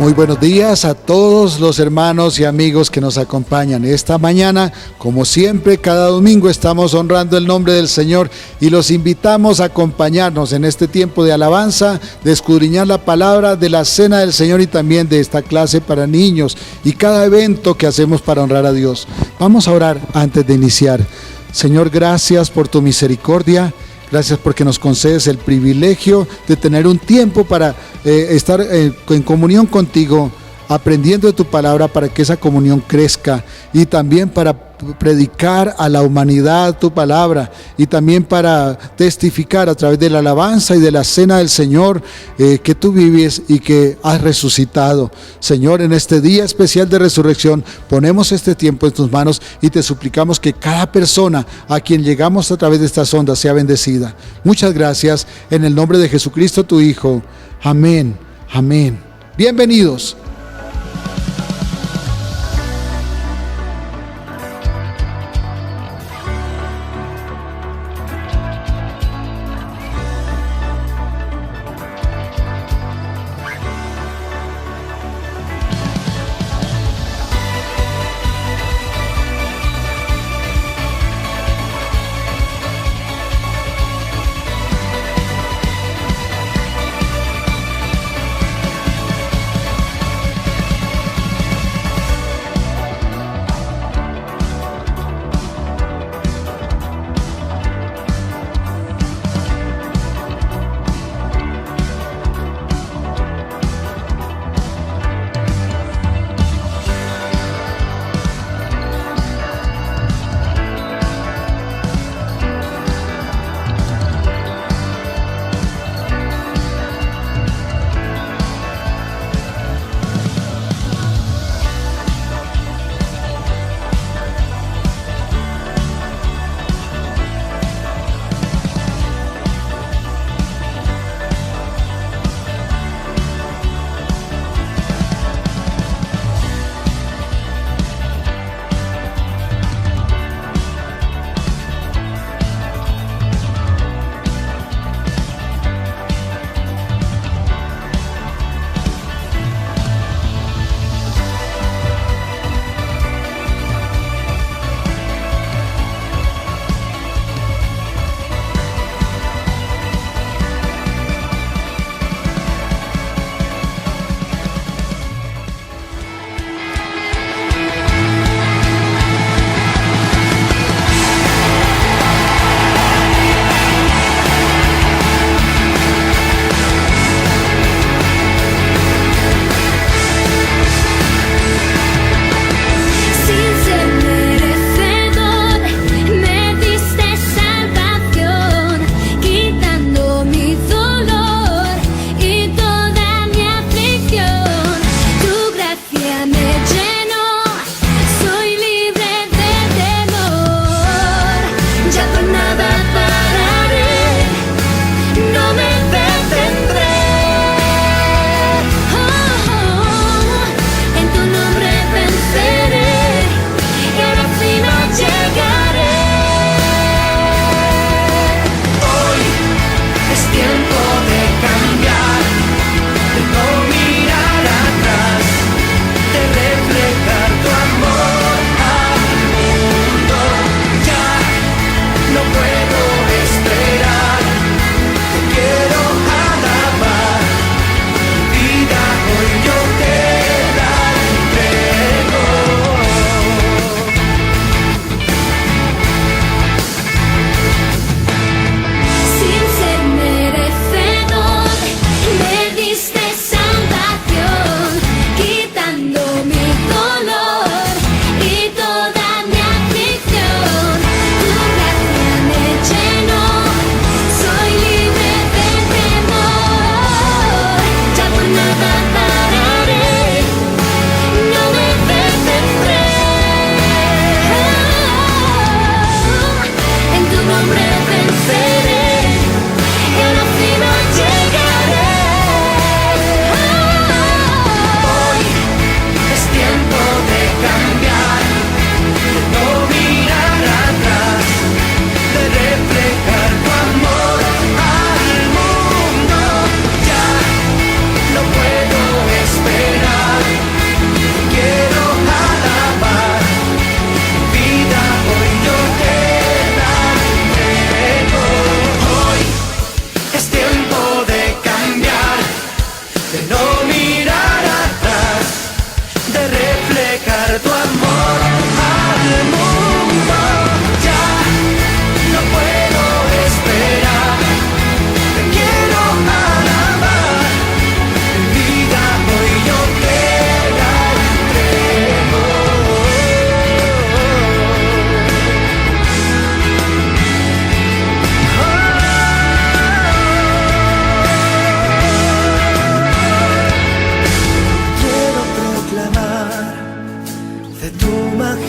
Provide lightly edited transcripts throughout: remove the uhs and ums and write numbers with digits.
Muy buenos días a todos los hermanos y amigos que nos acompañan esta mañana. Como siempre, cada domingo estamos honrando el nombre del Señor y los invitamos a acompañarnos en este tiempo de alabanza, de escudriñar la palabra, de la cena del Señor y también de esta clase para niños y cada evento que hacemos para honrar a Dios. Vamos a orar antes de iniciar. Señor, gracias por tu misericordia. Gracias porque nos concedes el privilegio de tener un tiempo para estar en comunión contigo, aprendiendo de tu palabra para que esa comunión crezca y también para predicar a la humanidad tu palabra y también para testificar a través de la alabanza y de la cena del Señor que tú vives y que has resucitado. Señor, en este día especial de resurrección ponemos este tiempo en tus manos y te suplicamos que cada persona a quien llegamos a través de estas ondas sea bendecida. Muchas gracias en el nombre de Jesucristo tu Hijo. Amén, amén. Bienvenidos.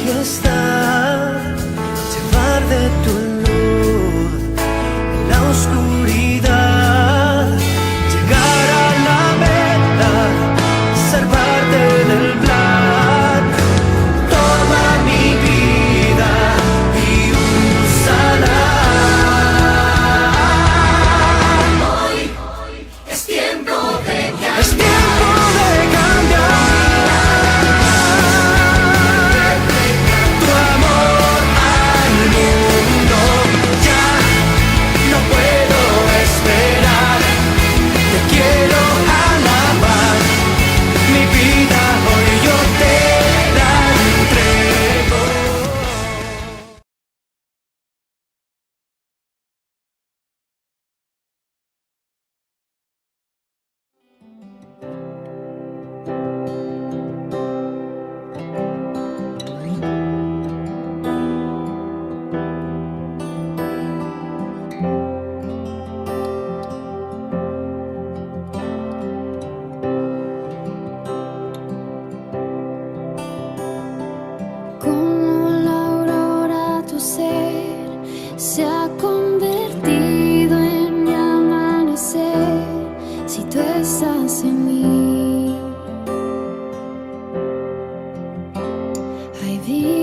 fiesta, llevar de tu luz en la oscuridad, llegar a la meta, ser parte del plan. Toma mi vida y úsala. Hoy es tiempo de cambiar. Es tiempo de cambiar. Tu amor al mundo. Ya no puedo esperar. Te quiero alabar. Mi vida hoy yo te la entrego. Como la aurora tu ser se ha convertido en mi amanecer. Si tú estás en mí, hay vida.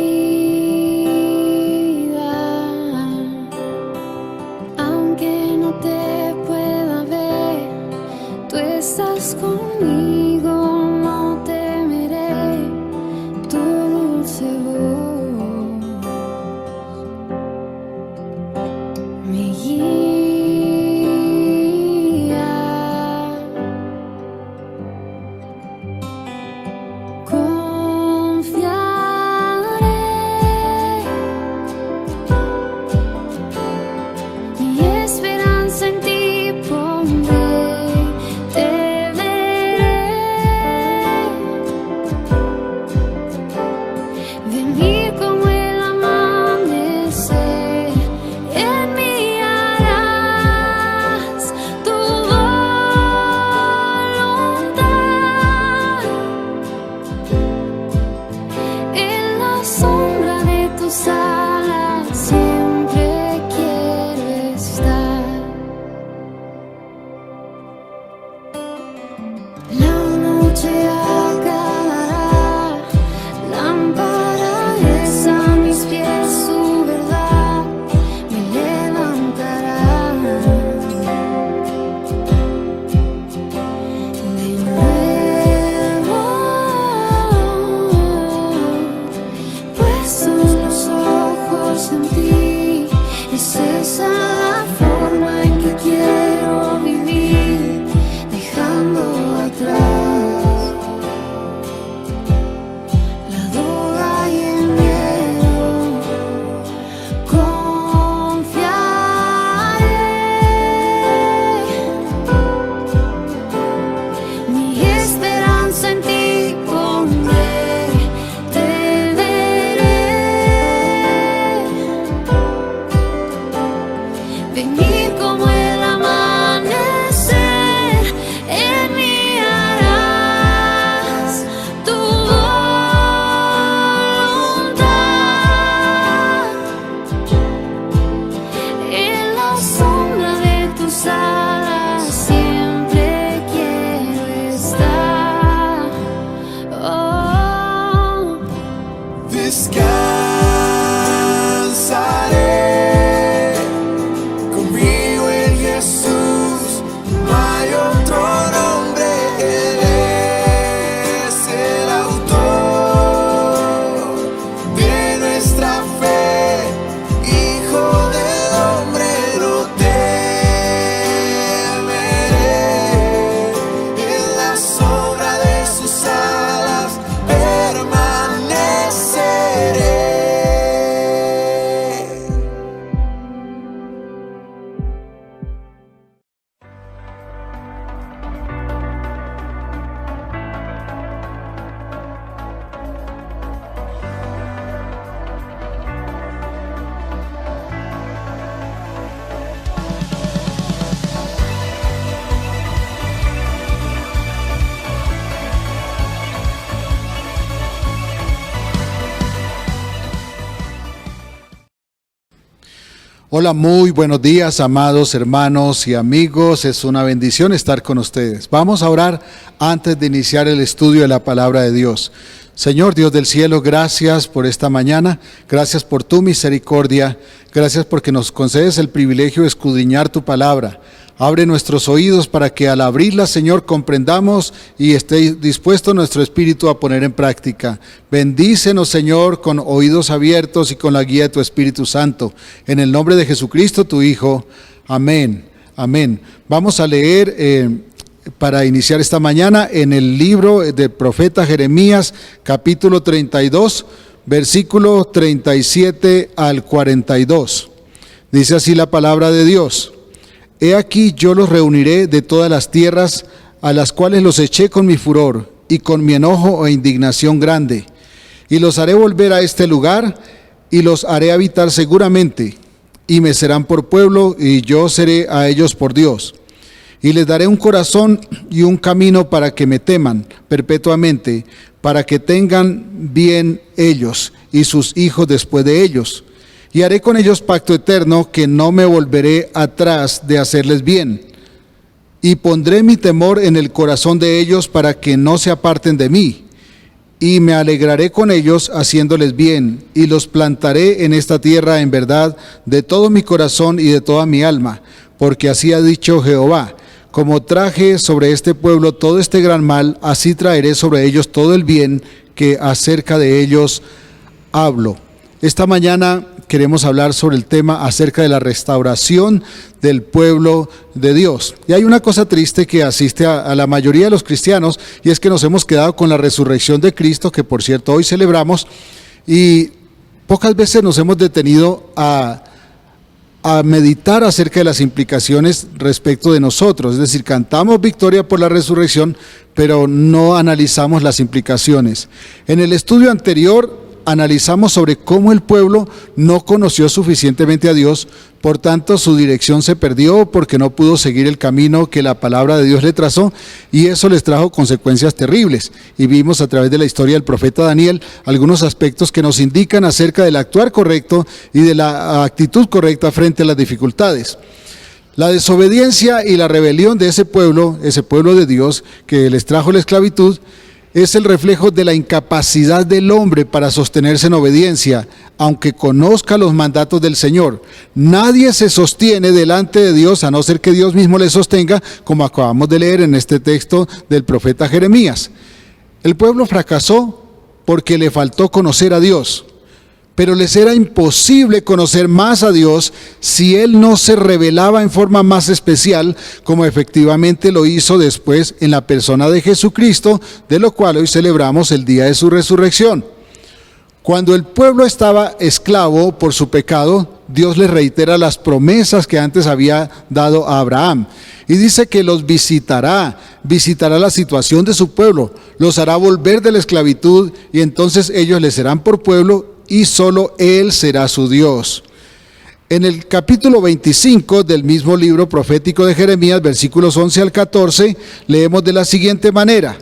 Aunque no te pueda ver, tú estás conmigo, no temeré tu dulce voz me guía. Confiaré, mi esperanza en ti pondré, te veré. Venir como el amanecer, en mí harás tu voluntad. En la sombra de tus alas siempre quiero estar. La noche acabará, lámpara es a mis pies, su verdad me levantará. De nuevo, puestos los ojos en ti, es esa la forma en que quiero vivir, dejando atrás la duda y el miedo. Confiaré, mi esperanza en ti pondré, te veré. Venir como el amanecer, en mí harás tu voluntad. En la sombra de tus alas siempre quiero estar. Oh. Descansaré, confío en Jesús, no hay otro nombre, Él es el autor de nuestra fe, Hijo del hombre, no temeré, en la sombra de sus alas permaneceré. Hola, muy buenos días, amados hermanos y amigos. Es una bendición estar con ustedes. Vamos a orar antes de iniciar el estudio de la palabra de Dios. Señor Dios del cielo, gracias por esta mañana, gracias por tu misericordia, gracias porque nos concedes el privilegio de escudriñar tu palabra. Abre nuestros oídos para que al abrirla, Señor, comprendamos y esté dispuesto nuestro espíritu a poner en práctica. Bendícenos, Señor, con oídos abiertos y con la guía de tu Espíritu Santo. En el nombre de Jesucristo, tu Hijo. Amén. Amén. Vamos a leer para iniciar esta mañana en el libro del profeta Jeremías, capítulo 32, versículo 37 al 42. Dice así la palabra de Dios. He aquí yo los reuniré de todas las tierras a las cuales los eché con mi furor y con mi enojo e indignación grande, y los haré volver a este lugar y los haré habitar seguramente, y me serán por pueblo y yo seré a ellos por Dios. Y les daré un corazón y un camino para que me teman perpetuamente, para que tengan bien ellos y sus hijos después de ellos. Y haré con ellos pacto eterno, que no me volveré atrás de hacerles bien. Y pondré mi temor en el corazón de ellos para que no se aparten de mí. Y me alegraré con ellos haciéndoles bien, y los plantaré en esta tierra en verdad de todo mi corazón y de toda mi alma, porque así ha dicho Jehová. Como traje sobre este pueblo todo este gran mal, así traeré sobre ellos todo el bien que acerca de ellos hablo. Esta mañana queremos hablar sobre el tema acerca de la restauración del pueblo de Dios. Y hay una cosa triste que asiste a la mayoría de los cristianos, y es que nos hemos quedado con la resurrección de Cristo, que por cierto hoy celebramos, y pocas veces nos hemos detenido a meditar acerca de las implicaciones respecto de nosotros. Es decir, cantamos victoria por la resurrección, pero no analizamos las implicaciones. En el estudio anterior analizamos sobre cómo el pueblo no conoció suficientemente a Dios, por tanto su dirección se perdió porque no pudo seguir el camino que la palabra de Dios le trazó, y eso les trajo consecuencias terribles. Y vimos a través de la historia del profeta Daniel algunos aspectos que nos indican acerca del actuar correcto y de la actitud correcta frente a las dificultades. La desobediencia y la rebelión de ese pueblo de Dios que les trajo la esclavitud, es el reflejo de la incapacidad del hombre para sostenerse en obediencia, aunque conozca los mandatos del Señor. Nadie se sostiene delante de Dios a no ser que Dios mismo le sostenga, como acabamos de leer en este texto del profeta Jeremías. El pueblo fracasó porque le faltó conocer a Dios, pero les era imposible conocer más a Dios si Él no se revelaba en forma más especial, como efectivamente lo hizo después en la persona de Jesucristo, de lo cual hoy celebramos el día de su resurrección. Cuando el pueblo estaba esclavo por su pecado, Dios les reitera las promesas que antes había dado a Abraham. Y dice que los visitará la situación de su pueblo, los hará volver de la esclavitud, y entonces ellos les serán por pueblo, y solo Él será su Dios. En el capítulo 25 del mismo libro profético de Jeremías, versículos 11 al 14, leemos de la siguiente manera: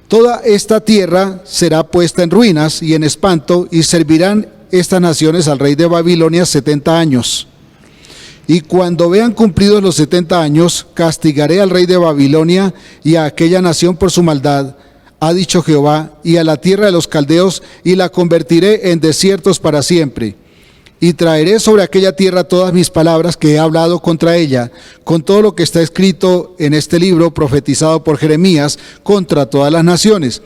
toda esta tierra será puesta en ruinas y en espanto, y servirán estas naciones al rey de Babilonia 70 años. Y cuando vean cumplidos los 70 años, castigaré al rey de Babilonia y a aquella nación por su maldad, ha dicho Jehová, y a la tierra de los caldeos, y la convertiré en desiertos para siempre. Y traeré sobre aquella tierra todas mis palabras que he hablado contra ella, con todo lo que está escrito en este libro profetizado por Jeremías contra todas las naciones.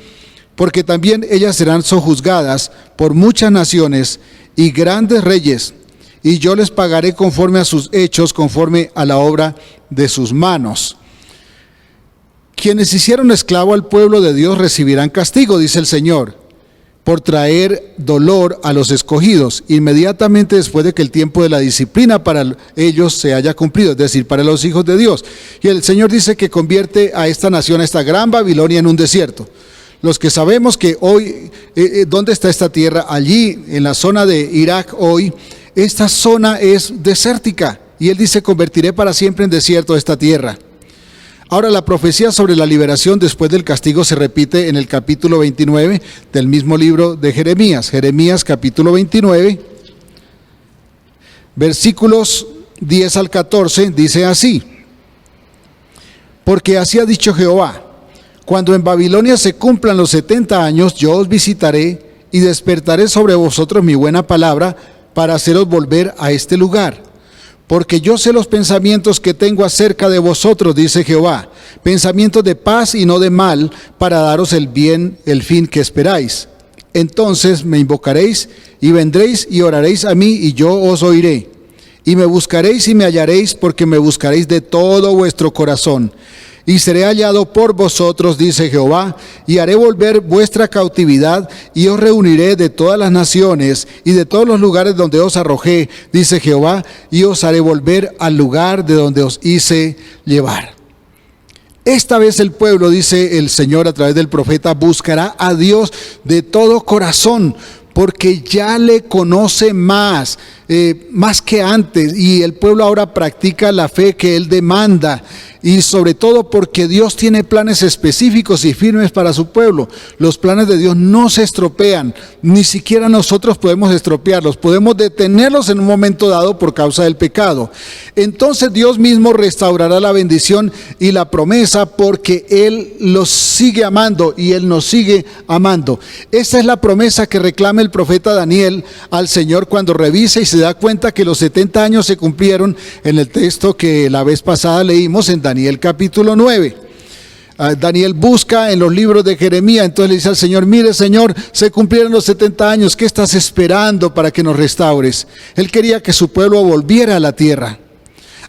Porque también ellas serán sojuzgadas por muchas naciones y grandes reyes, y yo les pagaré conforme a sus hechos, conforme a la obra de sus manos. Quienes hicieron esclavo al pueblo de Dios recibirán castigo, dice el Señor, por traer dolor a los escogidos, inmediatamente después de que el tiempo de la disciplina para ellos se haya cumplido, es decir, para los hijos de Dios. Y el Señor dice que convierte a esta nación, a esta gran Babilonia, en un desierto. Los que sabemos que hoy, ¿dónde está esta tierra? Allí, en la zona de Irak hoy, esta zona es desértica. Y Él dice, convertiré para siempre en desierto esta tierra. Ahora, la profecía sobre la liberación después del castigo se repite en el capítulo 29 del mismo libro de Jeremías. Jeremías capítulo 29, Versículos 10 al 14 dice así: porque así ha dicho Jehová, cuando en Babilonia se cumplan los 70 años, yo os visitaré y despertaré sobre vosotros mi buena palabra para haceros volver a este lugar. Porque yo sé los pensamientos que tengo acerca de vosotros, dice Jehová, pensamientos de paz y no de mal, para daros el bien, el fin que esperáis. Entonces me invocaréis y vendréis y oraréis a mí y yo os oiré. Y me buscaréis y me hallaréis, porque me buscaréis de todo vuestro corazón. Y seré hallado por vosotros, dice Jehová, y haré volver vuestra cautividad, y os reuniré de todas las naciones y de todos los lugares donde os arrojé, dice Jehová, y os haré volver al lugar de donde os hice llevar. Esta vez el pueblo, dice el Señor a través del profeta, buscará a Dios de todo corazón, porque ya le conoce más que antes, y el pueblo ahora practica la fe que Él demanda, y sobre todo porque Dios tiene planes específicos y firmes para su pueblo. Los planes de Dios no se estropean, ni siquiera nosotros podemos estropearlos, podemos detenerlos en un momento dado por causa del pecado. Entonces Dios mismo restaurará la bendición y la promesa, porque Él los sigue amando y Él nos sigue amando. Esta es la promesa que reclama el profeta Daniel al Señor cuando revisa y se da cuenta que los 70 años se cumplieron en el texto que la vez pasada leímos en Daniel capítulo 9. Daniel busca en los libros de Jeremías, entonces le dice al Señor: mire, Señor, se cumplieron los 70 años, ¿qué estás esperando para que nos restaures? Él quería que su pueblo volviera a la tierra.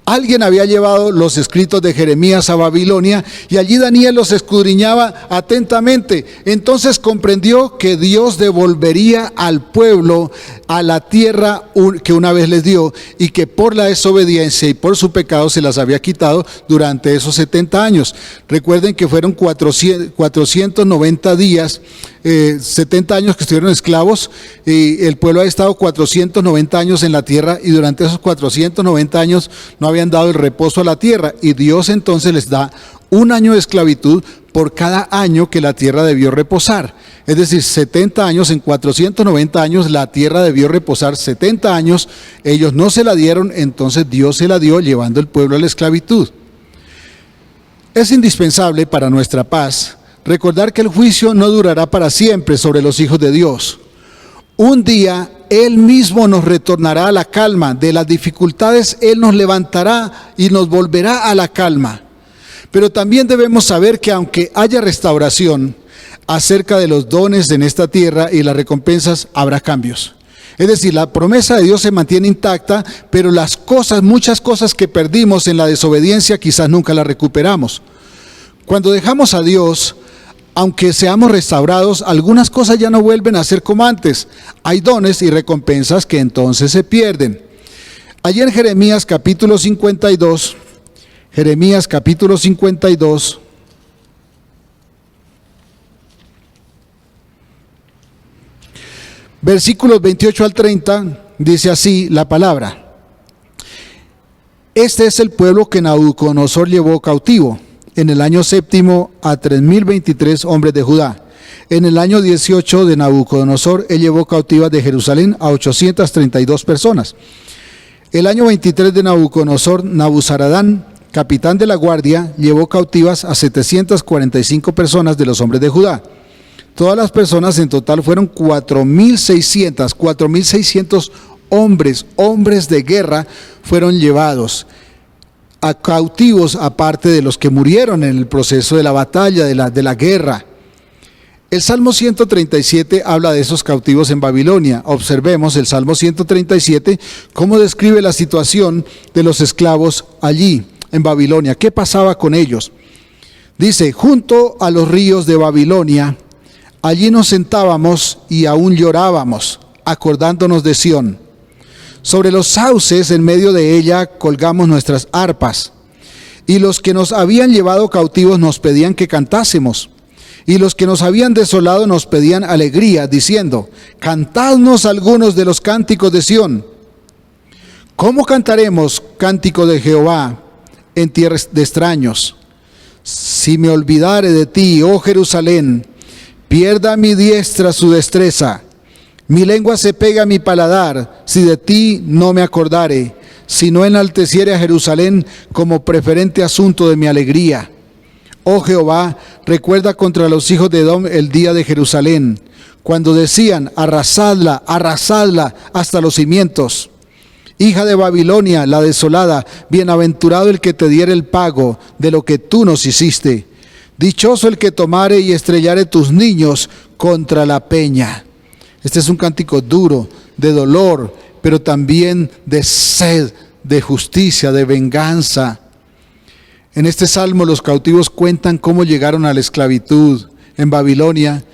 Alguien había llevado los escritos de Jeremías a Babilonia y allí Daniel los escudriñaba atentamente. Entonces comprendió que Dios devolvería al pueblo a la tierra que una vez les dio, y que por la desobediencia y por su pecado se las había quitado durante esos 70 años. Recuerden que fueron 490 días, 70 años que estuvieron esclavos, y el pueblo ha estado 490 años en la tierra, y durante esos 490 años no habían dado el reposo a la tierra, y Dios entonces les da un año de esclavitud por cada año que la tierra debió reposar. Es decir, 70 años, en 490 años la tierra debió reposar 70 años, ellos no se la dieron, entonces Dios se la dio llevando el pueblo a la esclavitud. Es indispensable para nuestra paz recordar que el juicio no durará para siempre sobre los hijos de Dios. Un día Él mismo nos retornará a la calma, de las dificultades Él nos levantará y nos volverá a la calma. Pero también debemos saber que aunque haya restauración acerca de los dones en esta tierra y las recompensas, habrá cambios. Es decir, la promesa de Dios se mantiene intacta, pero muchas cosas que perdimos en la desobediencia quizás nunca las recuperamos. Cuando dejamos a Dios, aunque seamos restaurados, algunas cosas ya no vuelven a ser como antes. Hay dones y recompensas que entonces se pierden. Allí en Jeremías capítulo 52, versículos 28 al 30, dice así la palabra: este es el pueblo que Nabucodonosor llevó cautivo en el año séptimo a 3023 hombres de Judá. En el año 18 de Nabucodonosor, él llevó cautivas de Jerusalén a 832 personas. El año 23 de Nabucodonosor, Nabuzaradán, capitán de la guardia, llevó cautivas a 745 personas de los hombres de Judá. Todas las personas en total fueron 4.600 hombres de guerra fueron llevados a cautivos, aparte de los que murieron en el proceso de la batalla, de la guerra. El Salmo 137 habla de esos cautivos en Babilonia. Observemos el Salmo 137, cómo describe la situación de los esclavos allí en Babilonia. ¿Qué pasaba con ellos? Dice: junto a los ríos de Babilonia, allí nos sentábamos y aún llorábamos, acordándonos de Sión. Sobre los sauces en medio de ella colgamos nuestras arpas, y los que nos habían llevado cautivos nos pedían que cantásemos, y los que nos habían desolado nos pedían alegría, diciendo: cantadnos algunos de los cánticos de Sión. ¿Cómo cantaremos cántico de Jehová en tierras de extraños? Si me olvidare de ti, oh Jerusalén, pierda mi diestra su destreza, Mi lengua se pega a mi paladar, si de ti no me acordare, si no enalteciere a Jerusalén como preferente asunto de mi alegría. Oh Jehová, recuerda contra los hijos de Edom el día de Jerusalén, cuando decían, arrasadla, arrasadla hasta los cimientos. Hija de Babilonia, la desolada, bienaventurado el que te diere el pago de lo que tú nos hiciste. Dichoso el que tomare y estrellare tus niños contra la peña. Este es un cántico duro, de dolor, pero también de sed, de justicia, de venganza. En este salmo los cautivos cuentan cómo llegaron a la esclavitud en Babilonia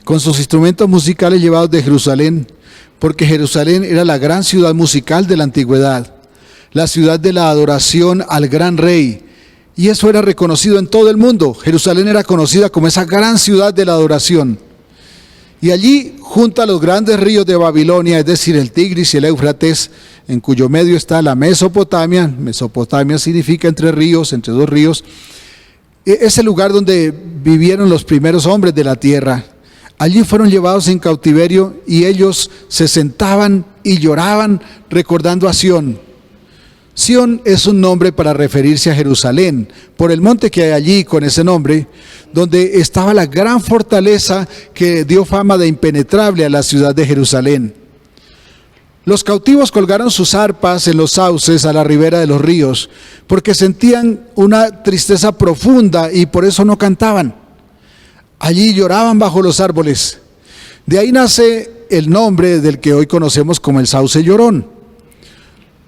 con sus instrumentos musicales llevados de Jerusalén, porque Jerusalén era la gran ciudad musical de la antigüedad, la ciudad de la adoración al gran rey, y eso era reconocido en todo el mundo. Jerusalén era conocida como esa gran ciudad de la adoración. Y allí, junto a los grandes ríos de Babilonia, es decir, el Tigris y el Éufrates, en cuyo medio está la Mesopotamia. Mesopotamia significa entre ríos, entre dos ríos. Es el lugar donde vivieron los primeros hombres de la tierra. Allí fueron llevados en cautiverio y ellos se sentaban y lloraban recordando a Sión. Sión es un nombre para referirse a Jerusalén, por el monte que hay allí con ese nombre, donde estaba la gran fortaleza que dio fama de impenetrable a la ciudad de Jerusalén. Los cautivos colgaron sus arpas en los sauces a la ribera de los ríos, porque sentían una tristeza profunda y por eso no cantaban. Allí lloraban bajo los árboles. De ahí nace el nombre del que hoy conocemos como el sauce llorón.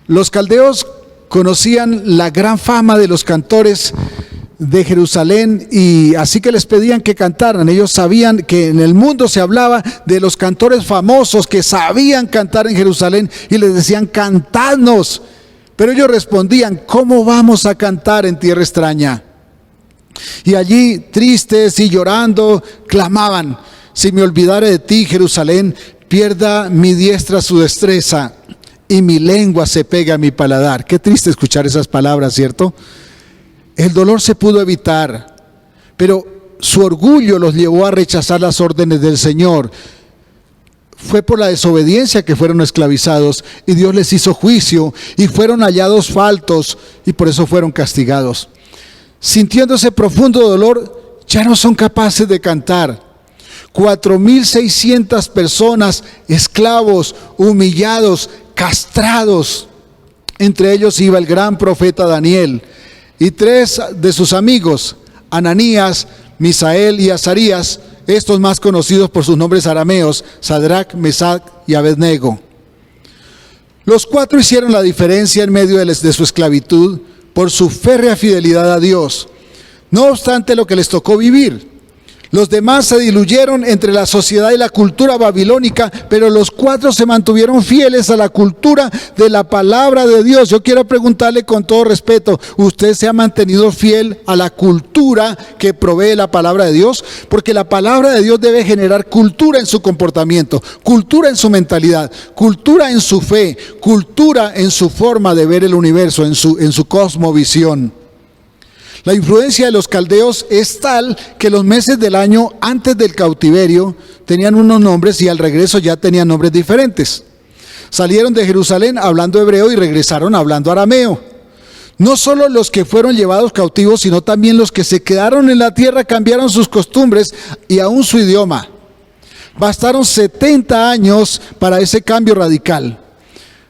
Los caldeos conocían la gran fama de los cantores de Jerusalén y así que les pedían que cantaran. Ellos sabían que en el mundo se hablaba de los cantores famosos que sabían cantar en Jerusalén y les decían, cantadnos. Pero ellos respondían, ¿cómo vamos a cantar en tierra extraña? Y allí, tristes y llorando, clamaban, si me olvidare de ti, Jerusalén, pierda mi diestra su destreza y mi lengua se pega a mi paladar. Qué triste escuchar esas palabras, ¿cierto? El dolor se pudo evitar, pero su orgullo los llevó a rechazar las órdenes del Señor. Fue por la desobediencia que fueron esclavizados y Dios les hizo juicio y fueron hallados faltos y por eso fueron castigados. Sintiendo ese profundo dolor, ya no son capaces de cantar. 4,600 personas, esclavos, humillados, castrados. Entre ellos iba el gran profeta Daniel y 3 de sus amigos, Ananías, Misael y Azarías, estos más conocidos por sus nombres arameos, Sadrach, Mesach y Abednego. Los 4 hicieron la diferencia en medio de su esclavitud por su férrea fidelidad a Dios, no obstante lo que les tocó vivir. Los demás se diluyeron entre la sociedad y la cultura babilónica, pero los 4 se mantuvieron fieles a la cultura de la palabra de Dios. Yo quiero preguntarle con todo respeto, ¿usted se ha mantenido fiel a la cultura que provee la palabra de Dios? Porque la palabra de Dios debe generar cultura en su comportamiento, cultura en su mentalidad, cultura en su fe, cultura en su forma de ver el universo, en su cosmovisión. La influencia de los caldeos es tal que los meses del año antes del cautiverio tenían unos nombres y al regreso ya tenían nombres diferentes. Salieron de Jerusalén hablando hebreo y regresaron hablando arameo. No solo los que fueron llevados cautivos, sino también los que se quedaron en la tierra cambiaron sus costumbres y aún su idioma. Bastaron 70 años para ese cambio radical.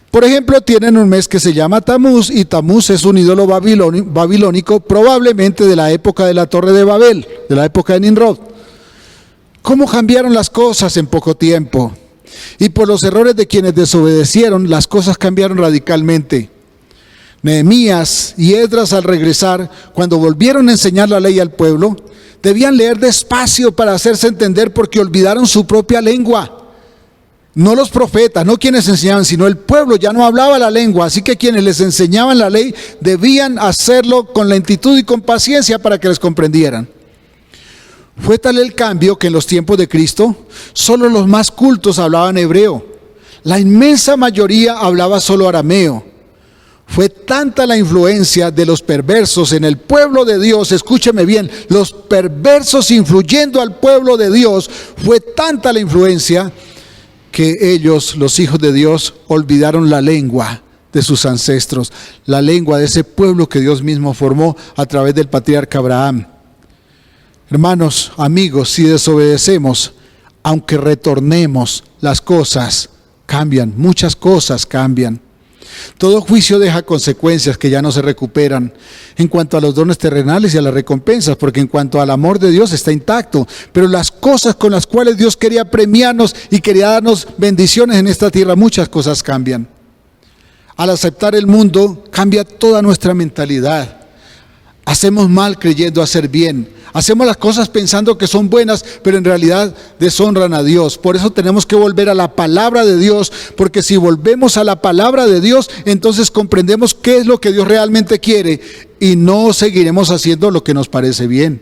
Por ejemplo, tienen un mes que se llama Tamuz, y Tamuz es un ídolo babilónico, probablemente de la época de la Torre de Babel, de la época de Nimrod. ¿Cómo cambiaron las cosas en poco tiempo? Y por los errores de quienes desobedecieron, las cosas cambiaron radicalmente. Nehemías y Esdras, al regresar, cuando volvieron a enseñar la ley al pueblo, debían leer despacio para hacerse entender porque olvidaron su propia lengua. No los profetas, no quienes enseñaban, sino el pueblo ya no hablaba la lengua, así que quienes les enseñaban la ley debían hacerlo con lentitud y con paciencia para que les comprendieran. Fue tal el cambio que en los tiempos de Cristo, solo los más cultos hablaban hebreo. La inmensa mayoría hablaba solo arameo. Fue tanta la influencia de los perversos en el pueblo de Dios, escúcheme bien, los perversos influyendo al pueblo de Dios, fue tanta la influencia que ellos, los hijos de Dios, olvidaron la lengua de sus ancestros, la lengua de ese pueblo que Dios mismo formó a través del patriarca Abraham. Hermanos, amigos, si desobedecemos, aunque retornemos, las cosas cambian, muchas cosas cambian. Todo juicio deja consecuencias que ya no se recuperan en cuanto a los dones terrenales y a las recompensas, porque en cuanto al amor de Dios está intacto, pero las cosas con las cuales Dios quería premiarnos y quería darnos bendiciones en esta tierra, muchas cosas cambian. Al aceptar el mundo, cambia toda nuestra mentalidad. Hacemos mal creyendo hacer bien. Hacemos las cosas pensando que son buenas, pero en realidad deshonran a Dios. Por eso tenemos que volver a la palabra de Dios, porque si volvemos a la palabra de Dios, entonces comprendemos qué es lo que Dios realmente quiere y no seguiremos haciendo lo que nos parece bien.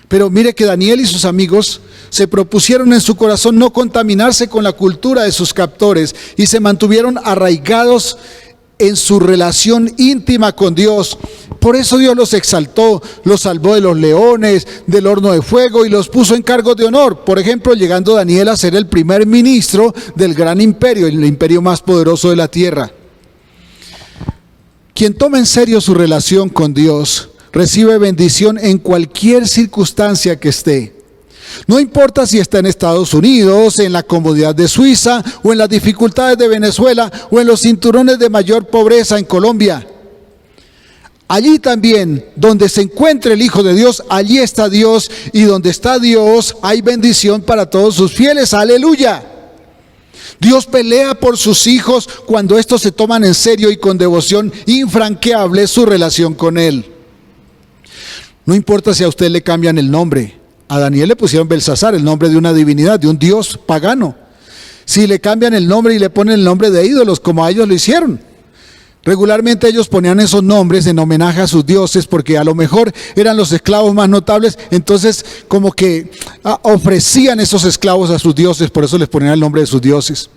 Pero mire que Daniel y sus amigos se propusieron en su corazón no contaminarse con la cultura de sus captores y se mantuvieron arraigados en su relación íntima con Dios. Por eso Dios los exaltó, los salvó de los leones, del horno de fuego y los puso en cargos de honor. Por ejemplo, llegando Daniel a ser el primer ministro del gran imperio, el imperio más poderoso de la tierra. Quien toma en serio su relación con Dios recibe bendición en cualquier circunstancia que esté. No importa si está en Estados Unidos, en la comodidad de Suiza, o en las dificultades de Venezuela, o en los cinturones de mayor pobreza en Colombia. Allí también, donde se encuentre el Hijo de Dios, allí está Dios, y donde está Dios hay bendición para todos sus fieles. ¡Aleluya! Dios pelea por sus hijos cuando estos se toman en serio y con devoción infranqueable su relación con Él. No importa si a usted le cambian el nombre. A Daniel le pusieron Belsasar, el nombre de una divinidad, de un dios pagano. Si le cambian el nombre y le ponen el nombre de ídolos, como a ellos lo hicieron. Regularmente ellos ponían esos nombres en homenaje a sus dioses, porque a lo mejor eran los esclavos más notables, entonces como que ofrecían esos esclavos a sus dioses, por eso les ponían el nombre de sus dioses.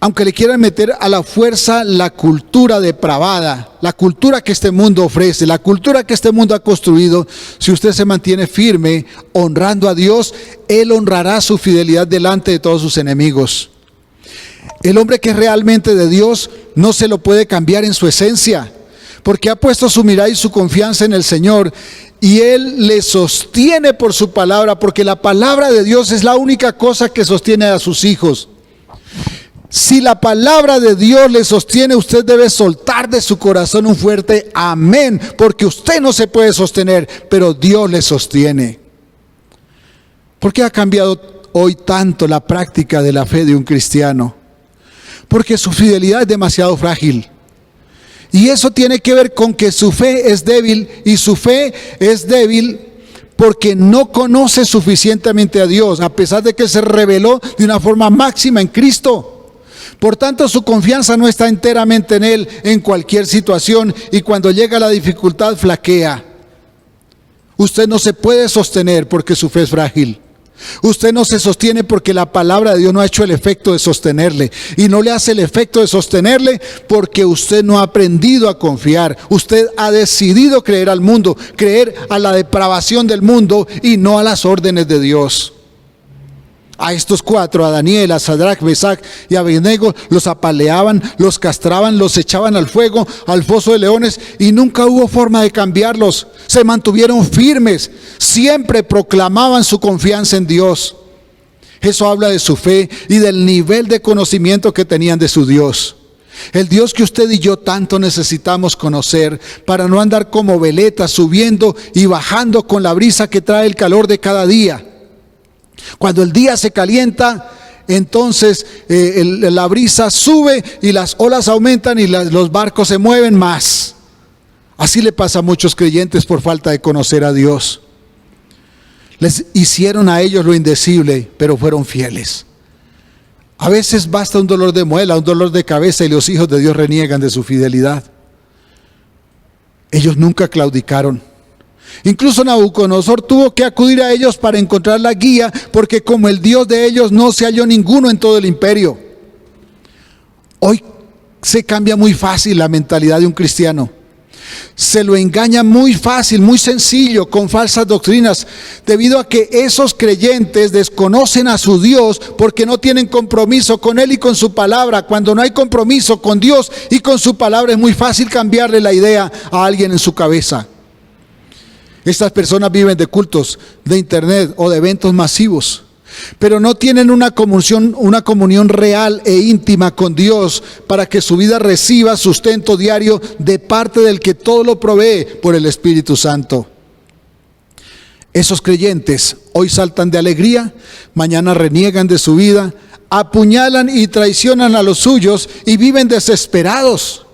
Aunque le quieran meter a la fuerza la cultura depravada, la cultura que este mundo ofrece, la cultura que este mundo ha construido, si usted se mantiene firme, honrando a Dios, Él honrará su fidelidad delante de todos sus enemigos. El hombre que es realmente de Dios no se lo puede cambiar en su esencia, porque ha puesto su mirada y su confianza en el Señor, y Él le sostiene por su palabra, porque la palabra de Dios es la única cosa que sostiene a sus hijos. Si la palabra de Dios le sostiene, usted debe soltar de su corazón un fuerte amén, porque usted no se puede sostener, pero Dios le sostiene. ¿Por qué ha cambiado hoy tanto la práctica de la fe de un cristiano? Porque su fidelidad es demasiado frágil. Y eso tiene que ver con que su fe es débil, y su fe es débil porque no conoce suficientemente a Dios, a pesar de que se reveló de una forma máxima en Cristo. Por tanto, su confianza no está enteramente en Él en cualquier situación, y cuando llega la dificultad flaquea. Usted no se puede sostener porque su fe es frágil. Usted no se sostiene porque la palabra de Dios no ha hecho el efecto de sostenerle, y no le hace el efecto de sostenerle porque usted no ha aprendido a confiar. Usted ha decidido creer al mundo, creer a la depravación del mundo y no a las órdenes de Dios. A estos cuatro, a Daniel, a Sadrach, Mesach y Abednego, los apaleaban, los castraban, los echaban al fuego, al foso de leones, y nunca hubo forma de cambiarlos. Se mantuvieron firmes, siempre proclamaban su confianza en Dios. Eso habla de su fe y del nivel de conocimiento que tenían de su Dios. El Dios que usted y yo tanto necesitamos conocer para no andar como veletas subiendo y bajando con la brisa que trae el calor de cada día. Cuando el día se calienta, entonces la brisa sube y las olas aumentan y los barcos se mueven más. Así le pasa a muchos creyentes por falta de conocer a Dios. Les hicieron a ellos lo indecible, pero fueron fieles. A veces basta un dolor de muela, un dolor de cabeza, y los hijos de Dios reniegan de su fidelidad. Ellos nunca claudicaron. Incluso Nabucodonosor tuvo que acudir a ellos para encontrar la guía, porque como el Dios de ellos no se halló ninguno en todo el imperio. Hoy se cambia muy fácil la mentalidad de un cristiano. Se lo engaña muy fácil, muy sencillo, con falsas doctrinas, debido a que esos creyentes desconocen a su Dios porque no tienen compromiso con Él y con su palabra. Cuando no hay compromiso con Dios y con su palabra, es muy fácil cambiarle la idea a alguien en su cabeza. Estas personas viven de cultos, de internet o de eventos masivos, pero no tienen una comunión real e íntima con Dios para que su vida reciba sustento diario de parte del que todo lo provee por el Espíritu Santo. Esos creyentes hoy saltan de alegría, mañana reniegan de su vida, apuñalan y traicionan a los suyos y viven desesperados.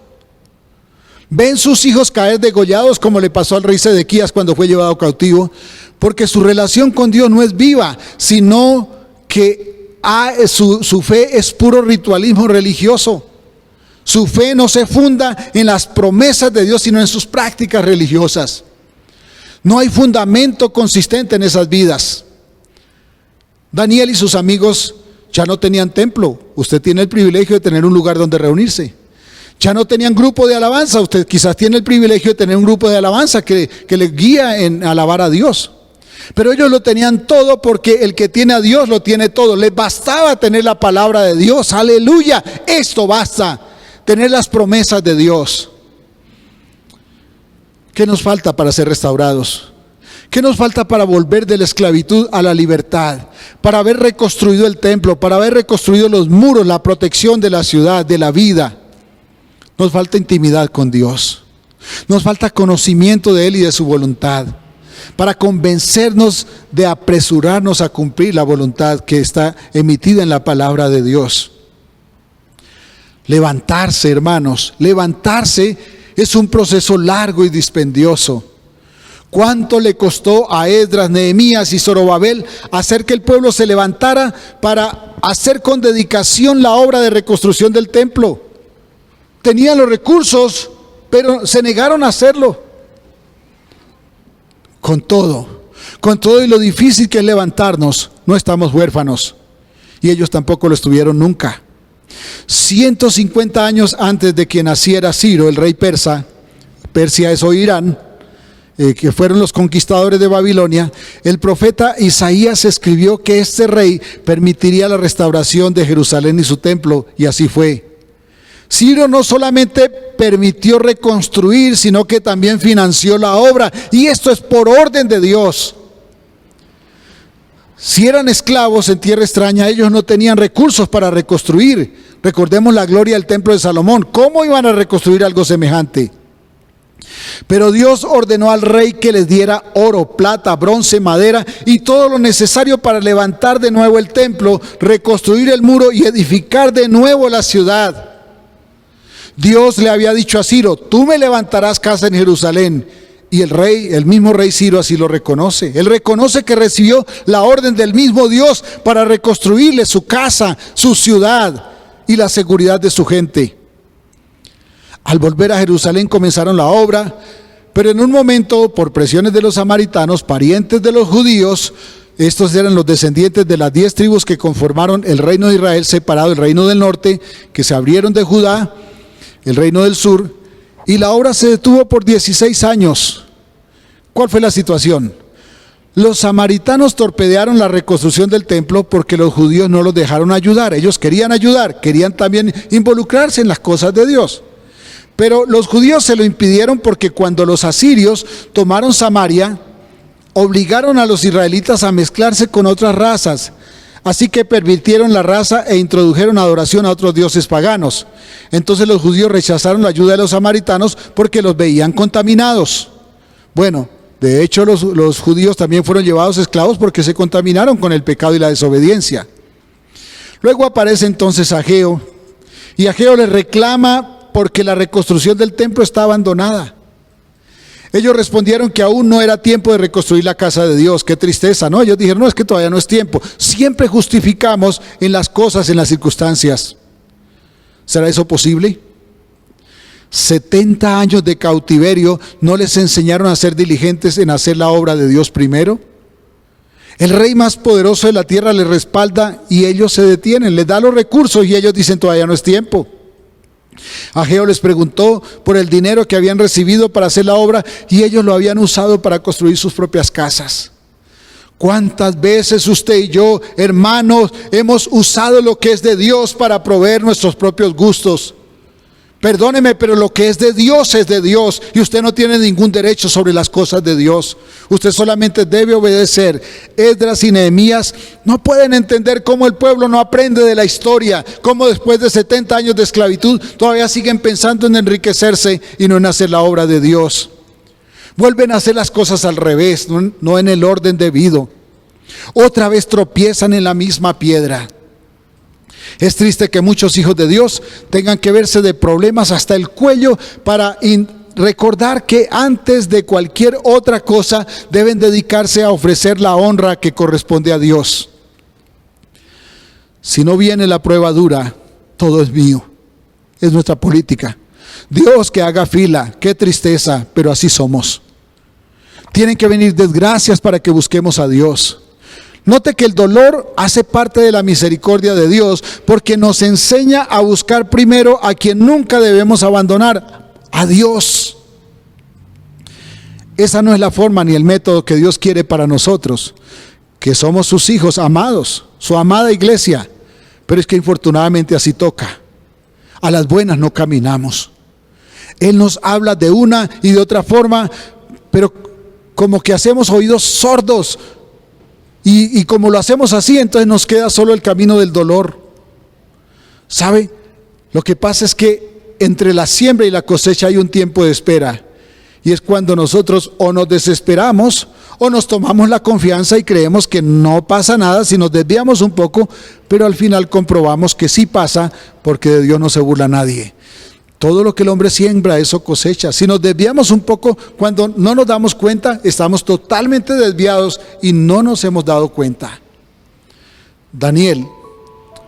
Ven sus hijos caer degollados, como le pasó al rey Sedequías cuando fue llevado cautivo, porque su relación con Dios no es viva, sino que su fe es puro ritualismo religioso. Su fe no se funda en las promesas de Dios, sino en sus prácticas religiosas. No hay fundamento consistente en esas vidas. Daniel y sus amigos ya no tenían templo. Usted tiene el privilegio de tener un lugar donde reunirse. Ya no tenían grupo de alabanza. Usted quizás tiene el privilegio de tener un grupo de alabanza que le guía en alabar a Dios. Pero ellos lo tenían todo, porque el que tiene a Dios lo tiene todo. Les bastaba tener la palabra de Dios. Aleluya. Esto basta. Tener las promesas de Dios. ¿Qué nos falta para ser restaurados? ¿Qué nos falta para volver de la esclavitud a la libertad? Para haber reconstruido el templo, para haber reconstruido los muros, la protección de la ciudad, de la vida. Nos falta intimidad con Dios. Nos falta conocimiento de Él y de su voluntad, para convencernos de apresurarnos a cumplir la voluntad que está emitida en la palabra de Dios. Levantarse, hermanos, levantarse es un proceso largo y dispendioso. ¿Cuánto le costó a Esdras, Nehemías y Zorobabel hacer que el pueblo se levantara para hacer con dedicación la obra de reconstrucción del templo? Tenían los recursos, pero se negaron a hacerlo. Con todo y lo difícil que es levantarnos, no estamos huérfanos. Y ellos tampoco lo estuvieron nunca. 150 años antes de que naciera Ciro, el rey persa, Persia es hoy Irán, que fueron los conquistadores de Babilonia, el profeta Isaías escribió que este rey permitiría la restauración de Jerusalén y su templo, y así fue. Ciro no solamente permitió reconstruir, sino que también financió la obra, y esto es por orden de Dios. Si eran esclavos en tierra extraña, ellos no tenían recursos para reconstruir. Recordemos la gloria del templo de Salomón. ¿Cómo iban a reconstruir algo semejante? Pero Dios ordenó al rey que les diera oro, plata, bronce, madera y todo lo necesario para levantar de nuevo el templo, reconstruir el muro y edificar de nuevo la ciudad. Dios le había dicho a Ciro: tú me levantarás casa en Jerusalén. Y el mismo rey Ciro así lo reconoce. Él reconoce que recibió la orden del mismo Dios para reconstruirle su casa, su ciudad y la seguridad de su gente. Al volver a Jerusalén comenzaron la obra, pero en un momento, por presiones de los samaritanos, parientes de los judíos, estos eran los descendientes de las 10 tribus que conformaron el reino de Israel separado, el reino del norte, que se abrieron de Judá, el reino del sur, y la obra se detuvo por 16 años. ¿Cuál fue la situación? Los samaritanos torpedearon la reconstrucción del templo porque los judíos no los dejaron ayudar. Ellos querían ayudar, querían también involucrarse en las cosas de Dios. Pero los judíos se lo impidieron porque cuando los asirios tomaron Samaria, obligaron a los israelitas a mezclarse con otras razas. Así que pervirtieron la raza e introdujeron adoración a otros dioses paganos. Entonces los judíos rechazaron la ayuda de los samaritanos porque los veían contaminados. Bueno, de hecho los judíos también fueron llevados esclavos porque se contaminaron con el pecado y la desobediencia. Luego aparece entonces Ageo, y Ageo les reclama porque la reconstrucción del templo está abandonada. Ellos respondieron que aún no era tiempo de reconstruir la casa de Dios. Qué tristeza, ¿no? Ellos dijeron: no, es que todavía no es tiempo. Siempre justificamos en las cosas, en las circunstancias. ¿Será eso posible? 70 años de cautiverio no les enseñaron a ser diligentes en hacer la obra de Dios primero. El rey más poderoso de la tierra les respalda y ellos se detienen, les da los recursos y ellos dicen: todavía no es tiempo. Ageo les preguntó por el dinero que habían recibido para hacer la obra y ellos lo habían usado para construir sus propias casas. ¿Cuántas veces usted y yo, hermanos, hemos usado lo que es de Dios para proveer nuestros propios gustos? Perdóneme, pero lo que es de Dios y usted no tiene ningún derecho sobre las cosas de Dios. Usted solamente debe obedecer. Esdras y Nehemías no pueden entender cómo el pueblo no aprende de la historia, cómo después de 70 años de esclavitud todavía siguen pensando en enriquecerse y no en hacer la obra de Dios. Vuelven a hacer las cosas al revés, no en el orden debido. Otra vez tropiezan en la misma piedra. Es triste que muchos hijos de Dios tengan que verse de problemas hasta el cuello para recordar que antes de cualquier otra cosa deben dedicarse a ofrecer la honra que corresponde a Dios. Si no viene la prueba dura, todo es mío. Es nuestra política. Dios que haga fila, qué tristeza, pero así somos. Tienen que venir desgracias para que busquemos a Dios. Note que el dolor hace parte de la misericordia de Dios porque nos enseña a buscar primero a quien nunca debemos abandonar, a Dios. Esa no es la forma ni el método que Dios quiere para nosotros, que somos sus hijos amados, su amada iglesia. Pero es que infortunadamente así toca. A las buenas no caminamos. Él nos habla de una y de otra forma, pero como que hacemos oídos sordos. Y como lo hacemos así, entonces nos queda solo el camino del dolor. ¿Sabe? Lo que pasa es que entre la siembra y la cosecha hay un tiempo de espera. Y es cuando nosotros o nos desesperamos o nos tomamos la confianza y creemos que no pasa nada si nos desviamos un poco, pero al final comprobamos que sí pasa, porque de Dios no se burla nadie. Todo lo que el hombre siembra, eso cosecha. Si nos desviamos un poco, cuando no nos damos cuenta, estamos totalmente desviados y no nos hemos dado cuenta. Daniel